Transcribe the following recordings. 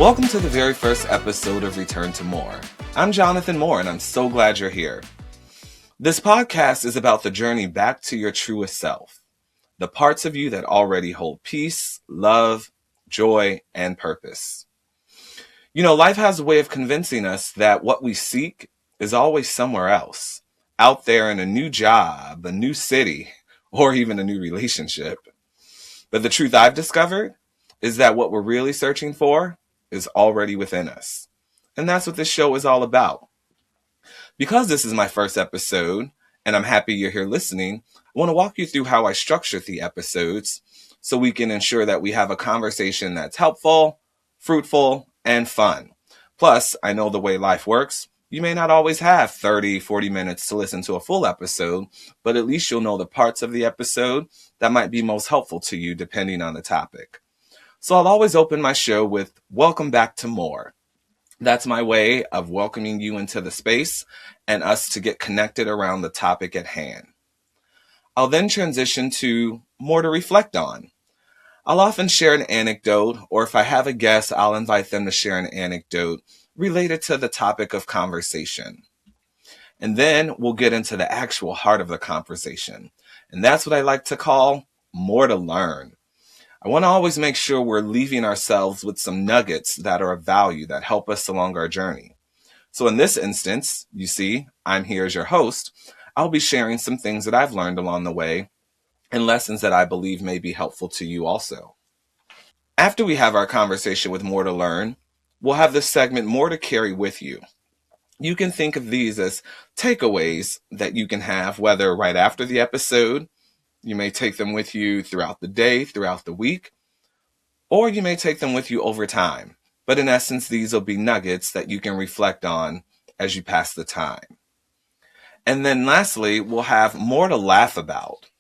Welcome to the very first episode of Return to More. I'm Jonathan Moore, and I'm so glad you're here. This podcast is about the journey back to your truest self, the parts of you that already hold peace, love, joy, and purpose. You know, life has a way of convincing us that what we seek is always somewhere else, out there in a new job, a new city, or even a new relationship. But the truth I've discovered is that what we're really searching for is already within us. And that's what this show is all about. Because this is my first episode, and I'm happy you're here listening, I want to walk you through how I structure the episodes so we can ensure that we have a conversation that's helpful, fruitful, and fun. Plus, I know the way life works. You may not always have 30, 40 minutes to listen to a full episode, but at least you'll know the parts of the episode that might be most helpful to you depending on the topic. So I'll always open my show with welcome back to more. That's my way of welcoming you into the space and us to get connected around the topic at hand. I'll then transition to more to reflect on. I'll often share an anecdote, or if I have a guest, I'll invite them to share an anecdote related to the topic of conversation. And then we'll get into the actual heart of the conversation. And that's what I like to call more to learn. I want to always make sure we're leaving ourselves with some nuggets that are of value that help us along our journey. So in this instance, you see, I'm here as your host. I'll be sharing some things that I've learned along the way and lessons that I believe may be helpful to you also. After we have our conversation with More to Learn, we'll have this segment More to Carry with you. You can think of these as takeaways that you can have, whether right after the episode, you may take them with you throughout the day, throughout the week, or you may take them with you over time. But in essence, these will be nuggets that you can reflect on as you pass the time. And then lastly, we'll have more to laugh about.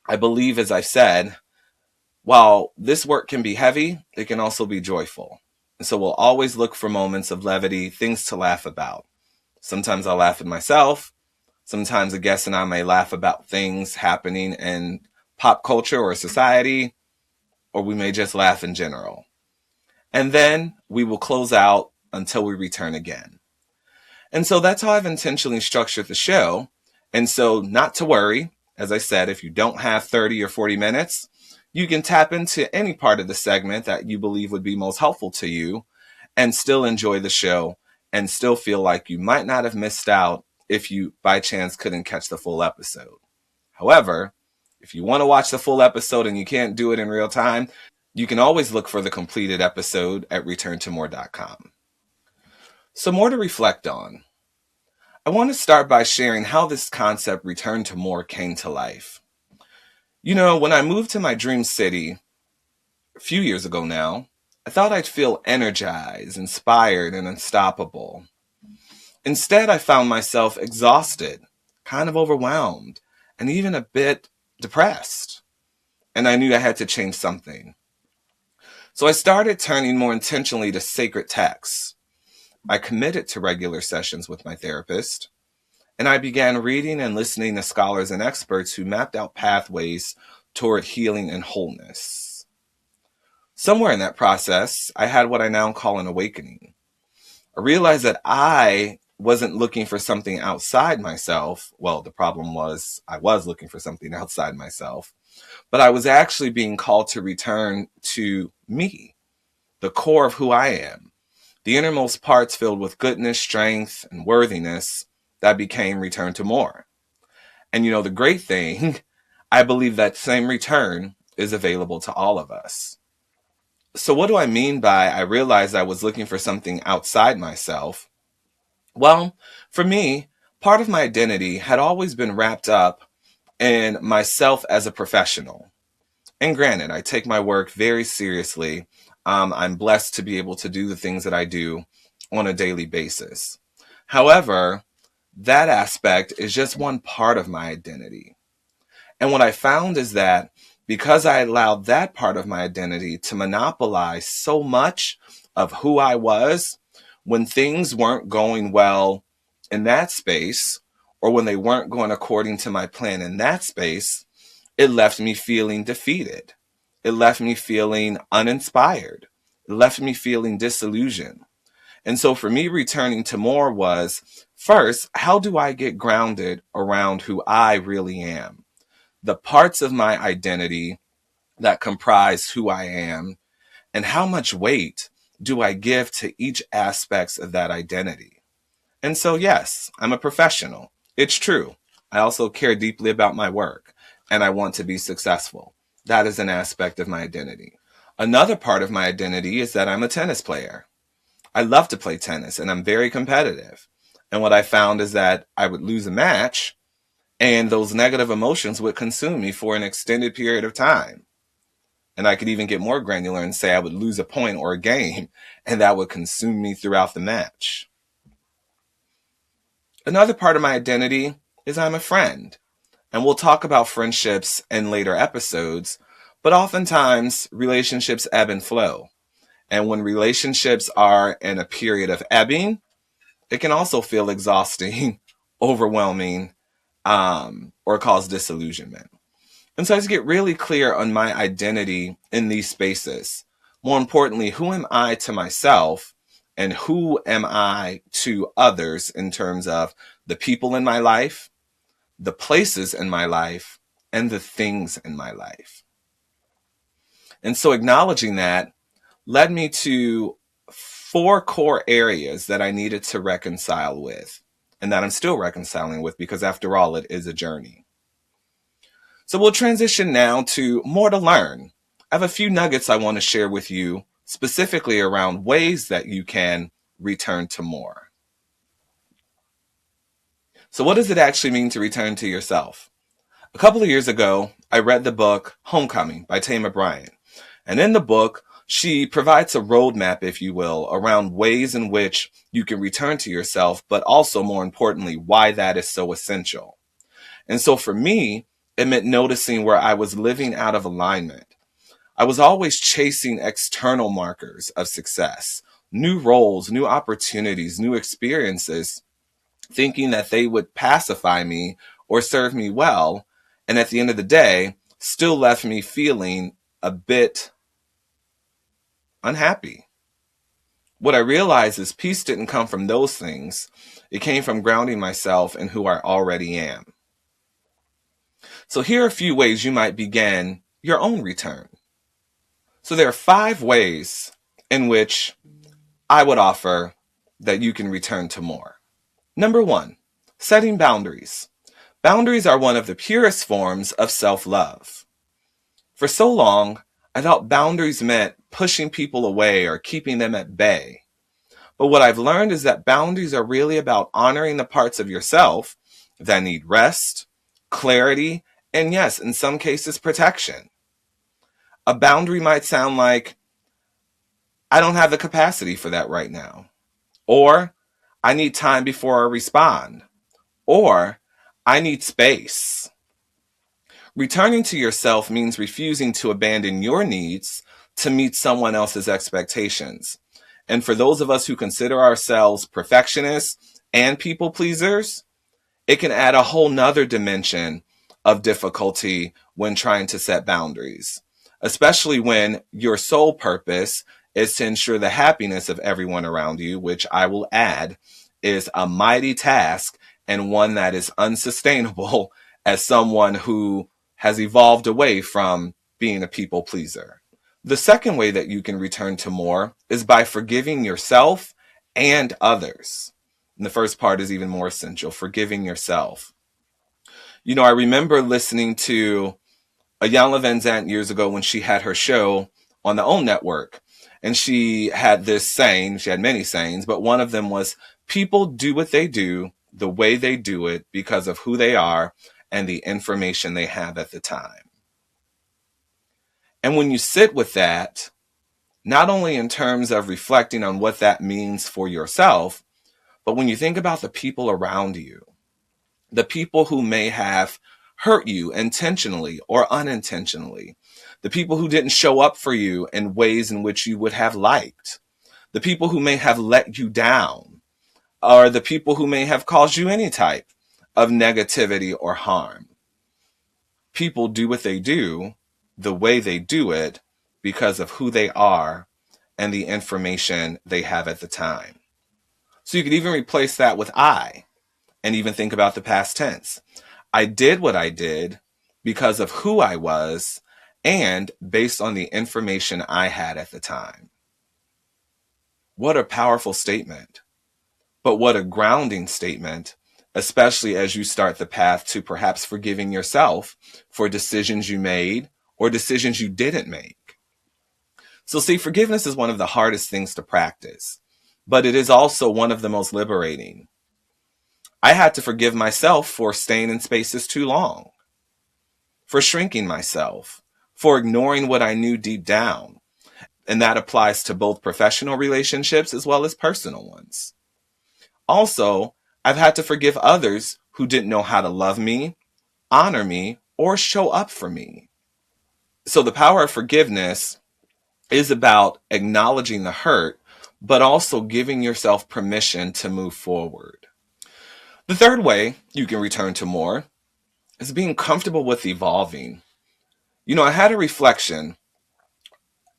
I believe, as I've said, while this work can be heavy, it can also be joyful. And so we'll always look for moments of levity, things to laugh about. Sometimes I'll laugh at myself. Sometimes a guest and I may laugh about things happening in pop culture or society, or we may just laugh in general. And then we will close out until we return again. And so that's how I've intentionally structured the show. And so not to worry, as I said, if you don't have 30 or 40 minutes, you can tap into any part of the segment that you believe would be most helpful to you and still enjoy the show and still feel like you might not have missed out if you by chance couldn't catch the full episode. However, if you want to watch the full episode and you can't do it in real time, you can always look for the completed episode at returntomore.com. So more to reflect on. I want to start by sharing how this concept Return to More came to life. You know, when I moved to my dream city a few years ago now, I thought I'd feel energized, inspired, and unstoppable. Instead, I found myself exhausted, kind of overwhelmed, and even a bit depressed. And I knew I had to change something. So I started turning more intentionally to sacred texts. I committed to regular sessions with my therapist, and I began reading and listening to scholars and experts who mapped out pathways toward healing and wholeness. Somewhere in that process, I had what I now call an awakening. I realized that I wasn't looking for something outside myself. Well, the problem was I was looking for something outside myself, but I was actually being called to return to me, the core of who I am, the innermost parts filled with goodness, strength, and worthiness that became Return to More. And you know, the great thing, I believe that same return is available to all of us. So what do I mean by I realized I was looking for something outside myself? Well, for me, part of my identity had always been wrapped up in myself as a professional. And granted, I take my work very seriously. I'm blessed to be able to do the things that I do on a daily basis. However, that aspect is just one part of my identity. And what I found is that because I allowed that part of my identity to monopolize so much of who I was, when things weren't going well in that space, or when they weren't going according to my plan in that space, it left me feeling defeated. It left me feeling uninspired. It left me feeling disillusioned. And so for me, returning to more was, first, how do I get grounded around who I really am? The parts of my identity that comprise who I am, and how much weight do I give to each aspect of that identity? And so, yes, I'm a professional. It's true. I also care deeply about my work, and I want to be successful. That is an aspect of my identity. Another part of my identity is that I'm a tennis player. I love to play tennis, and I'm very competitive. And what I found is that I would lose a match, and those negative emotions would consume me for an extended period of time. And I could even get more granular and say I would lose a point or a game, and that would consume me throughout the match. Another part of my identity is I'm a friend. And we'll talk about friendships in later episodes, but oftentimes relationships ebb and flow. And when relationships are in a period of ebbing, it can also feel exhausting, overwhelming, or cause disillusionment. And so I just get really clear on my identity in these spaces. More importantly, who am I to myself and who am I to others in terms of the people in my life, the places in my life, and the things in my life. And so acknowledging that led me to 4 core areas that I needed to reconcile with, and that I'm still reconciling with, because after all, it is a journey. So we'll transition now to more to learn. I have a few nuggets I want to share with you, specifically around ways that you can return to more. So what does it actually mean to return to yourself? A couple of years ago, I read the book Homecoming by Tamar Bryant. And in the book, she provides a roadmap, if you will, around ways in which you can return to yourself, but also, more importantly, why that is so essential. And so for me, it meant noticing where I was living out of alignment. I was always chasing external markers of success, new roles, new opportunities, new experiences, thinking that they would pacify me or serve me well. And at the end of the day, still left me feeling a bit unhappy. What I realized is peace didn't come from those things. It came from grounding myself in who I already am. So here are a few ways you might begin your own return. So there are 5 ways in which I would offer that you can return to more. Number 1, setting boundaries. Boundaries are one of the purest forms of self-love. For so long, I thought boundaries meant pushing people away or keeping them at bay. But what I've learned is that boundaries are really about honoring the parts of yourself that need rest, clarity, and yes, in some cases, protection. A boundary might sound like, I don't have the capacity for that right now. Or, I need time before I respond. Or, I need space. Returning to yourself means refusing to abandon your needs to meet someone else's expectations. And for those of us who consider ourselves perfectionists and people pleasers, it can add a whole nother dimension of difficulty when trying to set boundaries, especially when your sole purpose is to ensure the happiness of everyone around you, which I will add is a mighty task and one that is unsustainable as someone who has evolved away from being a people pleaser. The second way that you can return to more is by forgiving yourself and others. And the first part is even more essential, forgiving yourself. You know, I remember listening to Iyanla Vanzant years ago when she had her show on the OWN network. And she had this saying, she had many sayings, but one of them was, people do what they do the way they do it because of who they are and the information they have at the time. And when you sit with that, not only in terms of reflecting on what that means for yourself, but when you think about the people around you, the people who may have hurt you intentionally or unintentionally, the people who didn't show up for you in ways in which you would have liked, the people who may have let you down, or the people who may have caused you any type of negativity or harm. People do what they do the way they do it because of who they are and the information they have at the time. So you could even replace that with I, and even think about the past tense. I did what I did because of who I was and based on the information I had at the time. What a powerful statement. But what a grounding statement, especially as you start the path to perhaps forgiving yourself for decisions you made or decisions you didn't make. So see, forgiveness is one of the hardest things to practice, but it is also one of the most liberating. I had to forgive myself for staying in spaces too long, for shrinking myself, for ignoring what I knew deep down. And that applies to both professional relationships as well as personal ones. Also, I've had to forgive others who didn't know how to love me, honor me, or show up for me. So the power of forgiveness is about acknowledging the hurt, but also giving yourself permission to move forward. The third way you can return to more is being comfortable with evolving. I had a reflection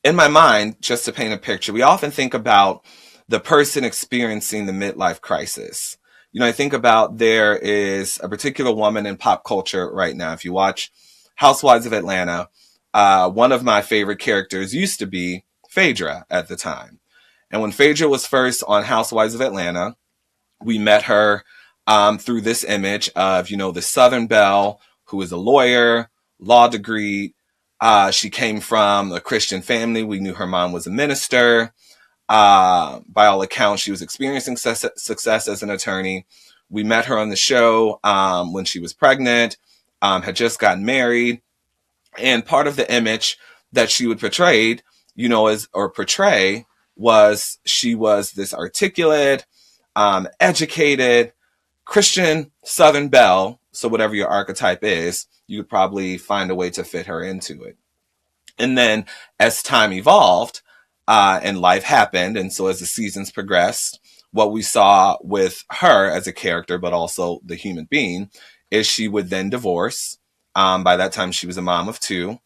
in my mind, just to paint a picture. We often think about the person experiencing the midlife crisis. I think about there is a particular woman in pop culture right now. If you watch Housewives of Atlanta, one of my favorite characters used to be Phaedra at the time. And when Phaedra was first on Housewives of Atlanta, we met her through this image of, the Southern belle who is a lawyer, law degree. She came from a Christian family. We knew her mom was a minister. By all accounts, she was experiencing success as an attorney. We met her on the show when she was pregnant, had just gotten married. And part of the image that she would portray was she was this articulate, educated, Christian Southern belle. So whatever your archetype is, you could probably find a way to fit her into it. And then as time evolved, and life happened. And so as the seasons progressed, what we saw with her as a character, but also the human being, is she would then divorce. By that time, she was a mom of two.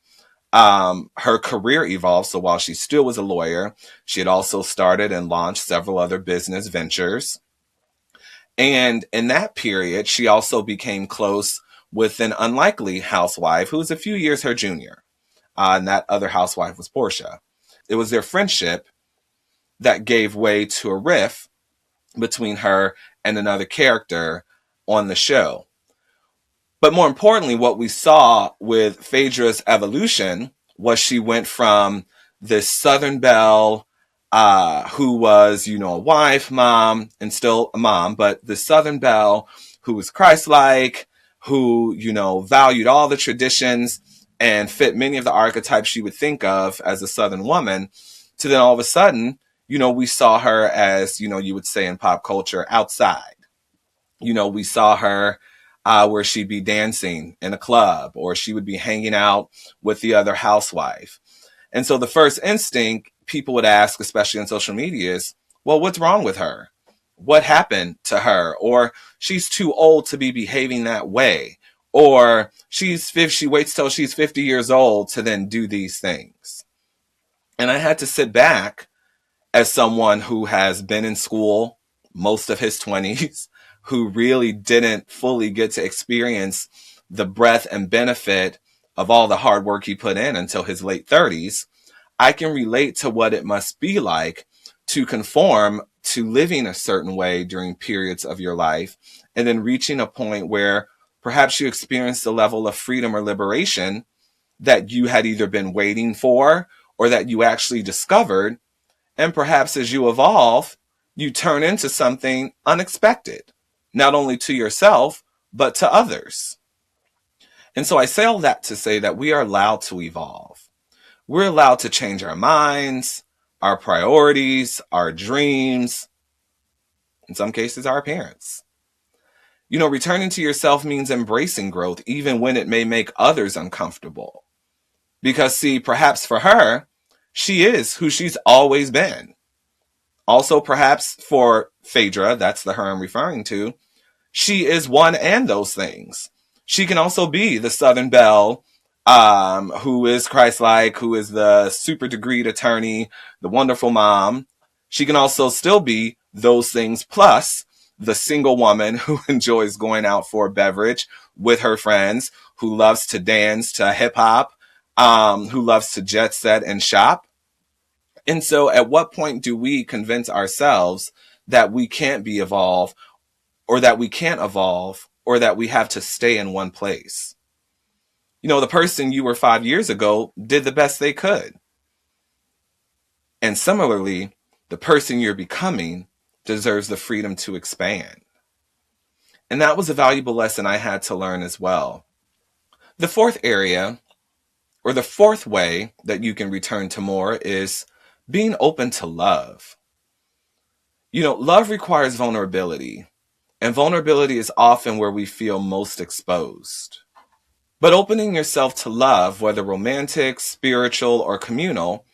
Her career evolved. So while she still was a lawyer, she had also started and launched several other business ventures. And in that period, she also became close with an unlikely housewife who was a few years her junior. And that other housewife was Portia. It was their friendship that gave way to a riff between her and another character on the show. But more importantly, what we saw with Phaedra's evolution was she went from this Southern belle who was, a wife, mom, and still a mom, but the Southern belle who was Christ-like, who, valued all the traditions and fit many of the archetypes she would think of as a Southern woman, to then all of a sudden, we saw her as, you would say in pop culture, outside. We saw her where she'd be dancing in a club, or she would be hanging out with the other housewife. And so the first instinct people would ask, especially on social media, is, well, what's wrong with her? What happened to her? Or she's too old to be behaving that way. Or she waits till she's 50 years old to then do these things. And I had to sit back as someone who has been in school most of his 20s, who really didn't fully get to experience the breadth and benefit of all the hard work he put in until his late 30s. I can relate to what it must be like to conform to living a certain way during periods of your life, and then reaching a point where perhaps you experienced a level of freedom or liberation that you had either been waiting for or that you actually discovered. And perhaps as you evolve, you turn into something unexpected, not only to yourself, but to others. And so I say all that to say that we are allowed to evolve. We're allowed to change our minds, our priorities, our dreams, in some cases, our appearance. Returning to yourself means embracing growth, even when it may make others uncomfortable. Because, see, perhaps for her, she is who she's always been. Also, perhaps for Phaedra, that's the her I'm referring to, she is one and those things. She can also be the Southern belle who is Christ-like, who is the super degreed attorney, the wonderful mom. She can also still be those things plus the single woman who enjoys going out for a beverage with her friends, who loves to dance to hip hop, who loves to jet set and shop. And so at what point do we convince ourselves that we can't be evolved, or that we can't evolve, or that we have to stay in one place? You know, the person you were 5 years ago did the best they could. And similarly, the person you're becoming deserves the freedom to expand. And that was a valuable lesson I had to learn as well. The fourth area, or the fourth way that you can return to more, is being open to love. You know, love requires vulnerability, and vulnerability is often where we feel most exposed. But opening yourself to love, whether romantic, spiritual, or communal,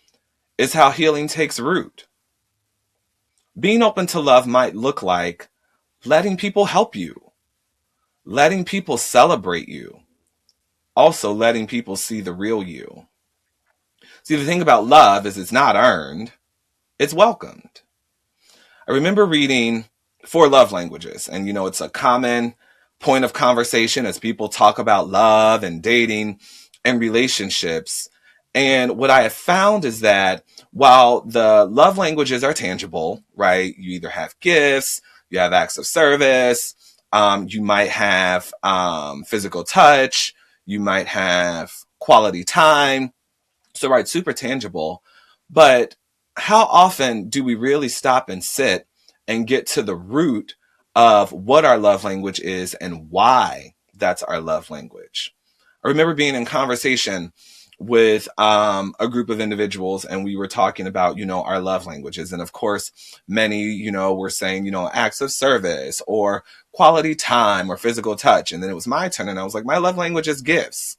is how healing takes root. Being open to love might look like letting people help you, letting people celebrate you, also letting people see the real you. See, the thing about love is it's not earned, it's welcomed. I remember reading Four Love Languages, and you know, it's a common point of conversation as people talk about love and dating and relationships. And what I have found is that while the love languages are tangible, right? You either have gifts, you have acts of service, you might have physical touch, you might have quality time. So, right, super tangible. But how often do we really stop and sit and get to the root of what our love language is and why that's our love language? I remember being in conversation with a group of individuals, and we were talking about, you know, our love languages. And of course, many, you know, were saying, you know, acts of service or quality time or physical touch. And then it was my turn, and I was like, my love language is gifts.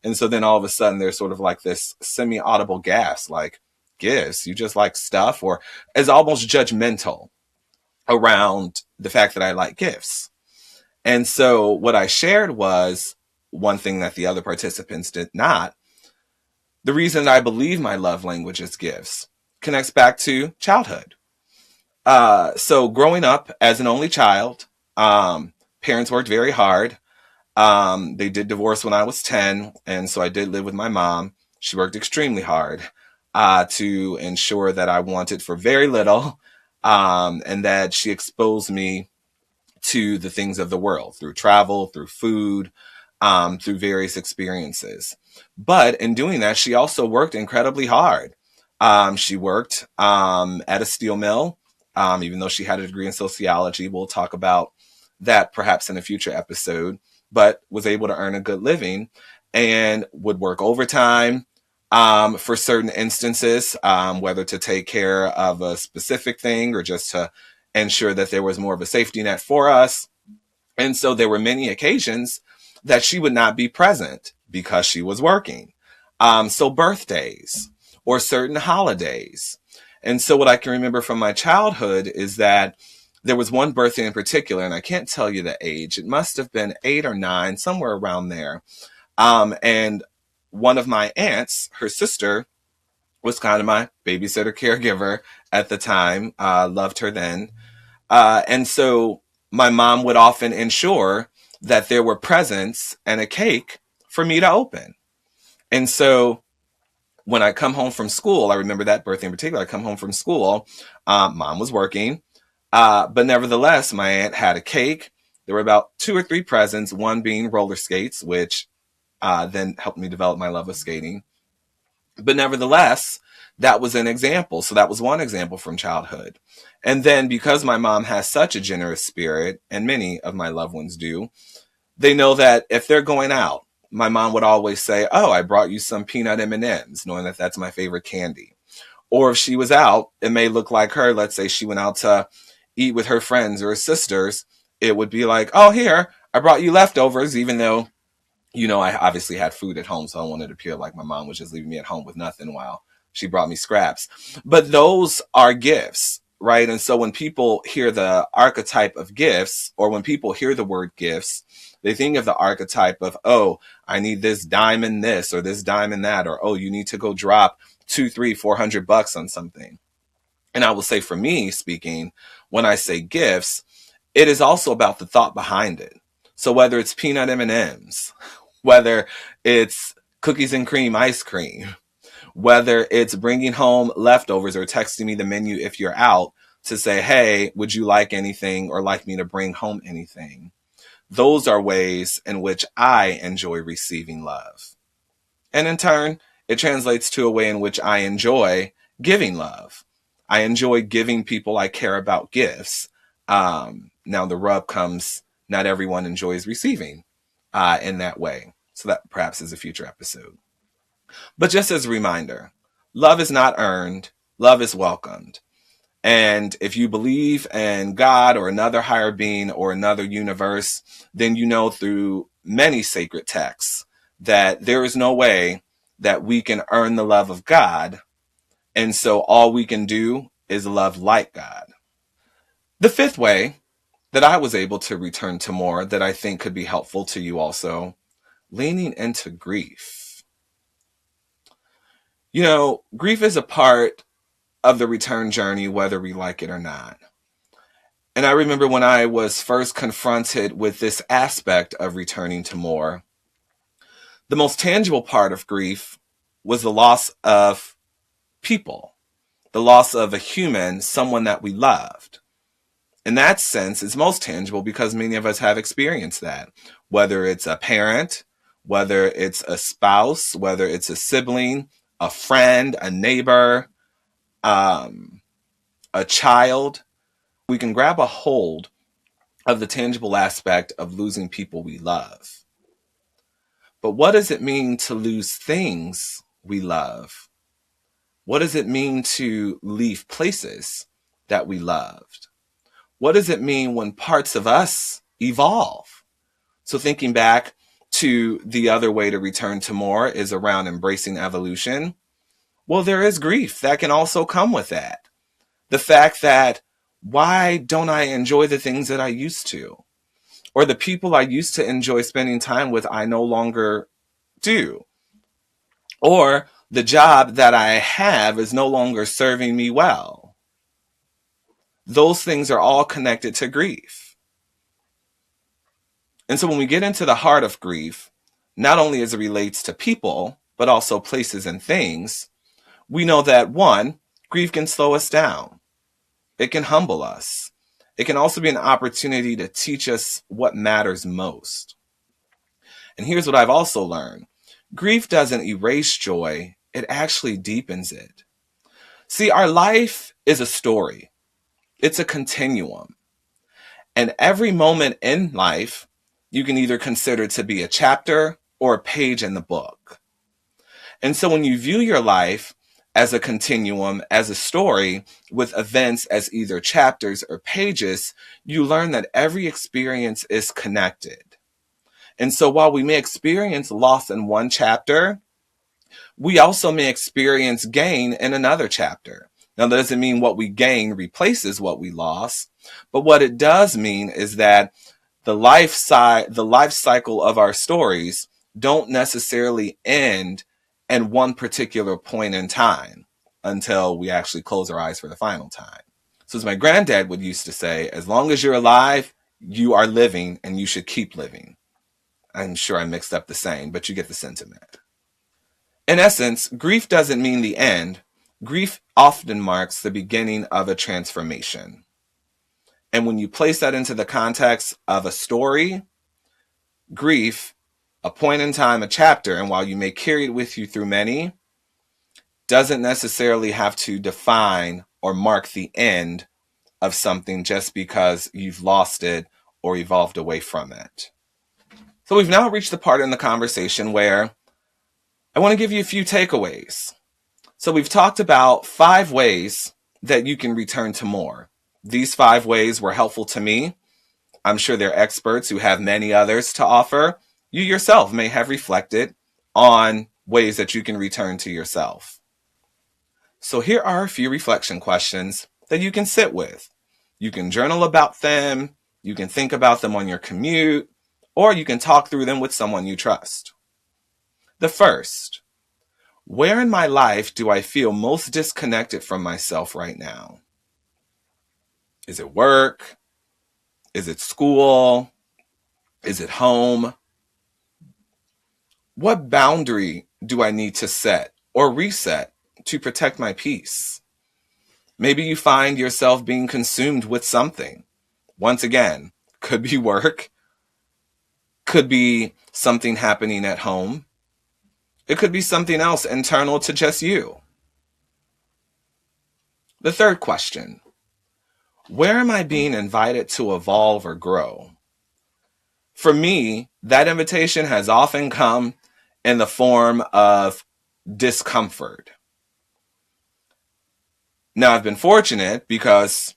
And so then all of a sudden there's sort of like this semi-audible gasp, like, gifts, you just like stuff, or is almost judgmental around the fact that I like gifts. And so what I shared was one thing that the other participants did not. The reason I believe my love language is gifts connects back to childhood. So growing up as an only child, parents worked very hard. They did divorce when I was 10, and so I did live with my mom. She worked extremely hard to ensure that I wanted for very little, and that she exposed me to the things of the world through travel, through food, through various experiences. But in doing that, she also worked incredibly hard. She worked at a steel mill, even though she had a degree in sociology. We'll talk about that perhaps in a future episode, but was able to earn a good living and would work overtime for certain instances, whether to take care of a specific thing or just to ensure that there was more of a safety net for us. And so there were many occasions that she would not be present because she was working. So birthdays or certain holidays. And so what I can remember from my childhood is that there was one birthday in particular, and I can't tell you the age. It must have been 8 or 9, somewhere around there. And one of my aunts, her sister, was kind of my babysitter caregiver at the time. Loved her then. And so my mom would often ensure that there were presents and a cake for me to open. And so when I come home from school, I remember that birthday in particular, I come home from school, mom was working, but nevertheless, my aunt had a cake. There were about 2 or 3 presents, one being roller skates, which then helped me develop my love of skating. But nevertheless, that was an example. So that was one example from childhood. And then because my mom has such a generous spirit, and many of my loved ones do, they know that if they're going out, my mom would always say, oh, I brought you some peanut M&Ms, knowing that that's my favorite candy. Or if she was out, it may look like her. Let's say she went out to eat with her friends or her sisters. It would be like, oh, here, I brought you leftovers, even though, you know, I obviously had food at home. So I wanted to appear like my mom was just leaving me at home with nothing while she brought me scraps. But those are gifts, right? And so when people hear the archetype of gifts, or when people hear the word gifts, They think of the archetype of, oh, I need this diamond this or this diamond that, or, oh, you need to go drop 200, 300, $400 on something. And I will say, for me speaking, when I say gifts, it is also about the thought behind it. So whether it's peanut M&Ms, whether it's cookies and cream ice cream, whether it's bringing home leftovers or texting me the menu if you're out to say, hey, would you like anything or like me to bring home anything? Those are ways in which I enjoy receiving love. And in turn, it translates to a way in which I enjoy giving love. I enjoy giving people I care about gifts. Now the rub comes, not everyone enjoys receiving in that way. So that perhaps is a future episode. But just as a reminder, love is not earned, love is welcomed. And if you believe in God or another higher being or another universe, then you know through many sacred texts that there is no way that we can earn the love of God. And so all we can do is love like God. The fifth way that I was able to return to more that I think could be helpful to you also, leaning into grief. You know, grief is a part of the return journey, whether we like it or not. And I remember when I was first confronted with this aspect of returning to more, the most tangible part of grief was the loss of people, the loss of a human, someone that we loved. In that sense, it's most tangible because many of us have experienced that, whether it's a parent, whether it's a spouse, whether it's a sibling, a friend, a neighbor, a child. We can grab a hold of the tangible aspect of losing people we love. But what does it mean to lose things we love? What does it mean to leave places that we loved? What does it mean when parts of us evolve? So thinking back to the other way to return to more is around embracing evolution. Well, there is grief that can also come with that. The fact that, why don't I enjoy the things that I used to? Or the people I used to enjoy spending time with, I no longer do. Or the job that I have is no longer serving me well. Those things are all connected to grief. And so when we get into the heart of grief, not only as it relates to people, but also places and things, we know that one, grief can slow us down. It can humble us. It can also be an opportunity to teach us what matters most. And here's what I've also learned. Grief doesn't erase joy, it actually deepens it. See, our life is a story. It's a continuum. And every moment in life, you can either consider to be a chapter or a page in the book. And so when you view your life as a continuum, as a story, with events as either chapters or pages, you learn that every experience is connected. And so while we may experience loss in one chapter, we also may experience gain in another chapter. Now, that doesn't mean what we gain replaces what we lost, but what it does mean is that the life cycle of our stories don't necessarily end in one particular point in time until we actually close our eyes for the final time. So as my granddad would used to say, as long as you're alive, you are living and you should keep living. I'm sure I mixed up the saying, but you get the sentiment. In essence, grief doesn't mean the end. Grief often marks the beginning of a transformation. And when you place that into the context of a story, grief, a point in time, a chapter, and while you may carry it with you through many, doesn't necessarily have to define or mark the end of something just because you've lost it or evolved away from it. So we've now reached the part in the conversation where I want to give you a few takeaways. So we've talked about 5 ways that you can return to more. These 5 ways were helpful to me. I'm sure there are experts who have many others to offer. You yourself may have reflected on ways that you can return to yourself. So here are a few reflection questions that you can sit with. You can journal about them. You can think about them on your commute, or you can talk through them with someone you trust. The first, where in my life do I feel most disconnected from myself right now? Is it work? Is it school? Is it home? What boundary do I need to set or reset to protect my peace? Maybe you find yourself being consumed with something. Once again, could be work, could be something happening at home. It could be something else internal to just you. The third question, where am I being invited to evolve or grow? For me, that invitation has often come in the form of discomfort. Now, I've been fortunate because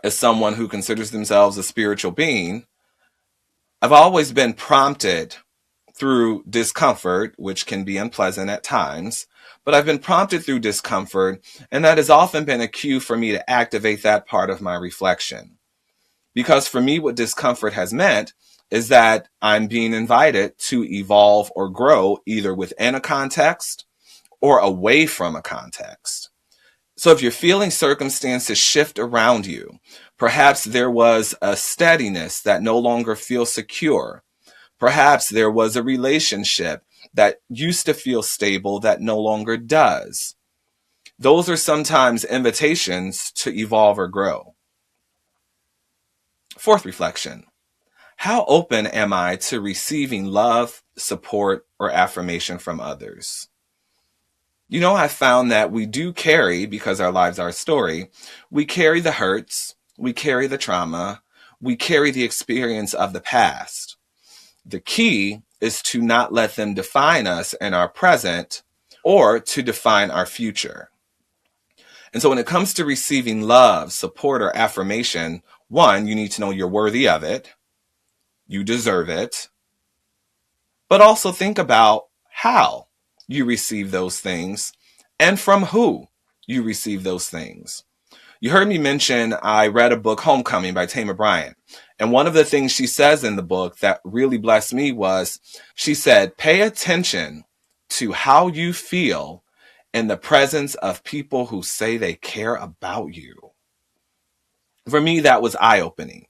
as someone who considers themselves a spiritual being, I've always been prompted through discomfort, which can be unpleasant at times, but I've been prompted through discomfort, and that has often been a cue for me to activate that part of my reflection. Because for me, what discomfort has meant is that I'm being invited to evolve or grow either within a context or away from a context. So if you're feeling circumstances shift around you, perhaps there was a steadiness that no longer feels secure. Perhaps there was a relationship that used to feel stable that no longer does. Those are sometimes invitations to evolve or grow. Fourth reflection. How open am I to receiving love, support, or affirmation from others? You know, I found that we do carry, because our lives are a story, we carry the hurts, we carry the trauma, we carry the experience of the past. The key is to not let them define us in our present or to define our future. And so when it comes to receiving love, support, or affirmation, one, you need to know you're worthy of it. You deserve it. But also think about how you receive those things and from who you receive those things. You heard me mention I read a book, Homecoming by Tamar Bryant. And one of the things she says in the book that really blessed me was, she said, pay attention to how you feel in the presence of people who say they care about you. For me, that was eye-opening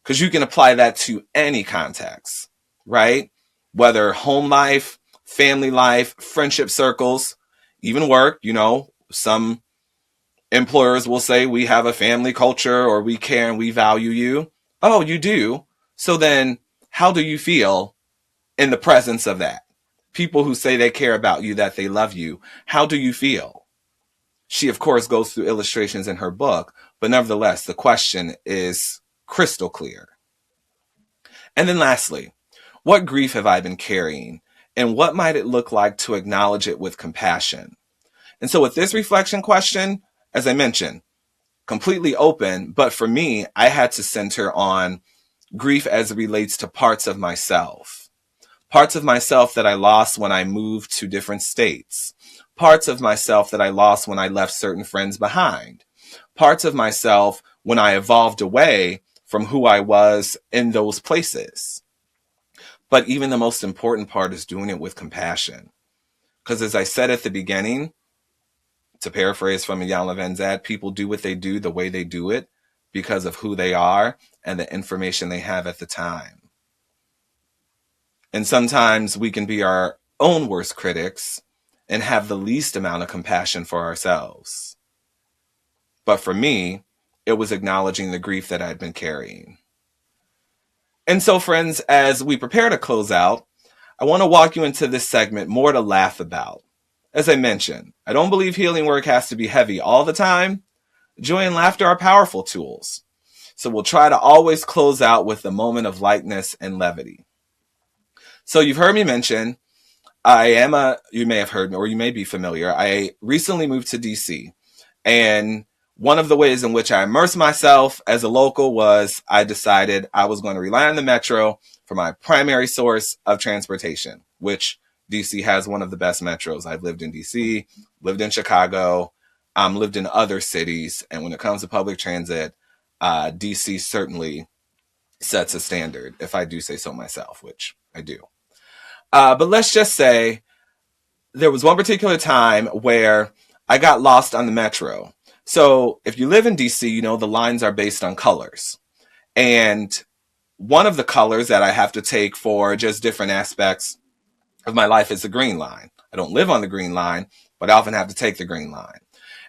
because you can apply that to any context, right? Whether home life, family life, friendship circles, even work, you know, some employers will say we have a family culture or we care and we value you. Oh, you do? So then how do you feel in the presence of that? People who say they care about you, that they love you, how do you feel? She, of course, goes through illustrations in her book, but nevertheless, the question is crystal clear. And then lastly, what grief have I been carrying? And what might it look like to acknowledge it with compassion? And so with this reflection question, as I mentioned, completely open, but for me, I had to center on grief as it relates to parts of myself. Parts of myself that I lost when I moved to different states. Parts of myself that I lost when I left certain friends behind. Parts of myself when I evolved away from who I was in those places. But even the most important part is doing it with compassion. Because as I said at the beginning, to paraphrase from Iyanla Vanzant, people do what they do the way they do it because of who they are and the information they have at the time. And sometimes we can be our own worst critics and have the least amount of compassion for ourselves. But for me, it was acknowledging the grief that I'd been carrying. And so, friends, as we prepare to close out, I want to walk you into this segment more to laugh about. As I mentioned, I don't believe healing work has to be heavy all the time. Joy and laughter are powerful tools. So we'll try to always close out with a moment of lightness and levity. So you've heard me mention, you may have heard me or you may be familiar. I recently moved to DC, and one of the ways in which I immersed myself as a local was I decided I was going to rely on the metro for my primary source of transportation, which DC has one of the best metros. I've lived in DC, lived in Chicago, lived in other cities. And when it comes to public transit, DC certainly sets a standard, if I do say so myself, which I do. But let's just say there was one particular time where I got lost on the metro. So if you live in DC, you know the lines are based on colors. And one of the colors that I have to take for just different aspects of my life is the green line. I don't live on the green line, but I often have to take the green line.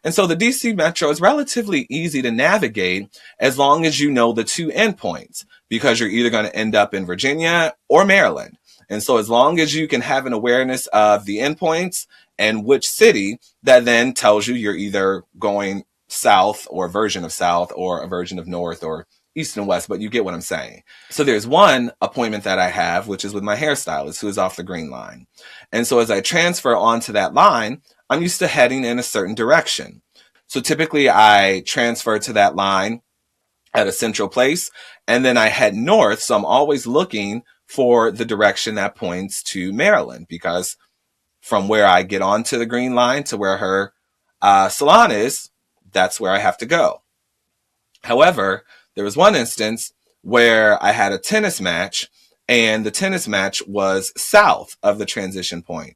And so the DC Metro is relatively easy to navigate as long as you know the two endpoints, because you're either going to end up in Virginia or Maryland. And so as long as you can have an awareness of the endpoints and which city, that then tells you you're either going south or a version of south or a version of north or east and west, but you get what I'm saying. So there's one appointment that I have, which is with my hairstylist, who is off the green line. And so as I transfer onto that line, I'm used to heading in a certain direction. So typically I transfer to that line at a central place, and then I head north. So I'm always looking for the direction that points to Maryland, because from where I get onto the green line to where her salon is, that's where I have to go. However, there was one instance where I had a tennis match, and the tennis match was south of the transition point.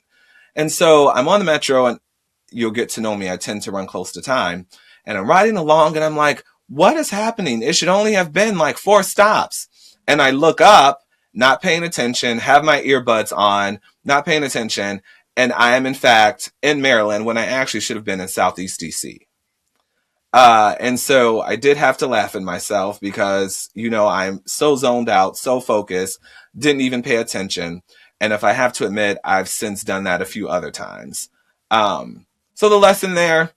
And so I'm on the metro, and you'll get to know me. I tend to run close to time. And I'm riding along, and I'm like, what is happening? It should only have been like 4 stops. And I look up, not paying attention, have my earbuds on, not paying attention. And I am, in fact, in Maryland when I actually should have been in Southeast DC. And so I did have to laugh at myself because, you know, I'm so zoned out, so focused, didn't even pay attention. And if I have to admit, I've since done that a few other times. So the lesson there,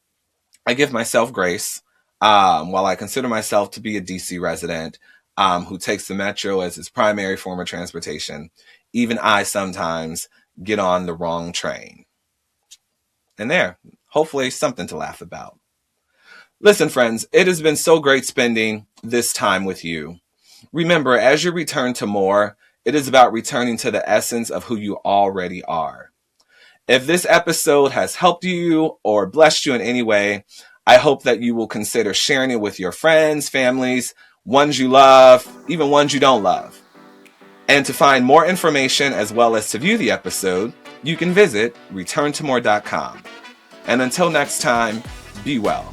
I give myself grace. While I consider myself to be a DC resident, who takes the metro as his primary form of transportation, even I sometimes get on the wrong train. And there, hopefully something to laugh about. Listen, friends, it has been so great spending this time with you. Remember, as you return to more, it is about returning to the essence of who you already are. If this episode has helped you or blessed you in any way, I hope that you will consider sharing it with your friends, families, ones you love, even ones you don't love. And to find more information as well as to view the episode, you can visit returntomore.com. And until next time, be well.